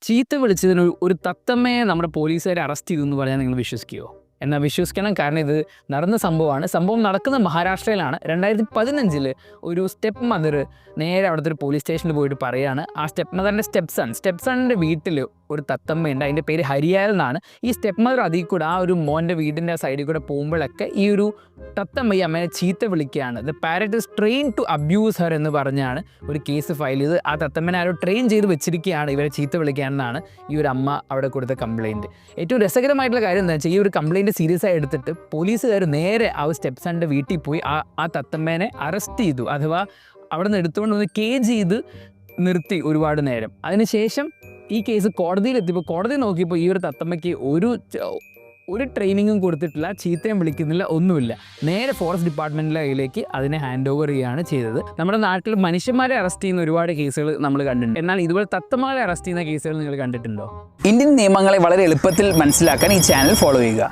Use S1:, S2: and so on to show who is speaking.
S1: ചീത്ത വിളിച്ചതിന് ഒരു തത്തമ്മയെ നമ്മുടെ പോലീസുകാർ അറസ്റ്റ് ചെയ്തു എന്ന് പറഞ്ഞാൽ നിങ്ങൾ വിശ്വസിക്കുമോ? എന്നാൽ വിശ്വസിക്കണം, കാരണം ഇത് നടന്ന സംഭവമാണ്. സംഭവം നടക്കുന്നത് മഹാരാഷ്ട്രയിലാണ്. 2015 ഒരു സ്റ്റെപ്പ് മദർ നേരെ അവിടുത്തെ ഒരു പോലീസ് സ്റ്റേഷനിൽ പോയിട്ട് പറയുകയാണ്, ആ സ്റ്റെപ്പ് മദറിൻ്റെ സ്റ്റെപ്പ് സണ്ണിൻ്റെ വീട്ടിൽ ഒരു തത്തമ്മയുണ്ട്, അതിൻ്റെ പേര് ഹരിയാൽ എന്നാണ്. ഈ സ്റ്റെപ്പ് മദർ അതിൽ കൂടെ ആ ഒരു മോൻ്റെ വീടിൻ്റെ സൈഡിൽ കൂടെ പോകുമ്പോഴൊക്കെ ഈ ഒരു തത്തമ്മ ഈ അമ്മയെ ചീത്ത വിളിക്കുകയാണ്. The parrot is train to abuse her എന്ന് പറഞ്ഞാണ് ഒരു കേസ് ഫയൽ ചെയ്ത് ആ തത്തമ്മനെ ആരോ ട്രെയിൻ ചെയ്ത് വെച്ചിരിക്കുകയാണ് ഇവരെ ചീത്ത വിളിക്കുകയാണെന്നാണ് ഈ ഒരു അമ്മ അവിടെ കൊടുത്ത കംപ്ലയിൻറ്റ്. ഏറ്റവും രസകരമായിട്ടുള്ള കാര്യം എന്താ വെച്ചാൽ, ഈ ഒരു കംപ്ലയിൻറ്റ് സീരിയസ് ആയി എടുത്തിട്ട് പോലീസുകാർ നേരെ ആ സ്റ്റെപ്പ് സണ്ണിൻ്റെ വീട്ടിൽ പോയി ആ തത്തമ്മേനെ അറസ്റ്റ് ചെയ്തു. അഥവാ അവിടെ നിന്ന് എടുത്തുകൊണ്ട് വന്ന് കേജ് ചെയ്ത് നിർത്തി ഒരുപാട് നേരം. അതിനുശേഷം ഈ കേസ് കോടതിയിലെത്തിയപ്പോൾ കോടതി നോക്കിയപ്പോൾ ഈ ഒരു തത്തമ്മയ്ക്ക് ഒരു ട്രെയിനിങ്ങും കൊടുത്തിട്ടില്ല, ചീത്തയും വിളിക്കുന്നില്ല, ഒന്നുമില്ല. നേരെ ഫോറസ്റ്റ് ഡിപ്പാർട്ട്മെൻറ്റിലെ കയ്യിലേക്ക് അതിനെ ഹാൻഡ് ഓവർ ചെയ്യുകയാണ് ചെയ്തത്. നമ്മുടെ നാട്ടിൽ മനുഷ്യന്മാരെ അറസ്റ്റ് ചെയ്യുന്ന ഒരുപാട് കേസുകൾ നമ്മൾ കണ്ടിട്ടുണ്ട്. എന്നാൽ ഇതുപോലെ തത്തമ്മകളെ അറസ്റ്റ് ചെയ്യുന്ന കേസുകൾ നിങ്ങൾ കണ്ടിട്ടുണ്ടോ?
S2: ഇന്ത്യൻ നിയമങ്ങളെ വളരെ എളുപ്പത്തിൽ മനസ്സിലാക്കാൻ ഈ ചാനൽ ഫോളോ ചെയ്യുക.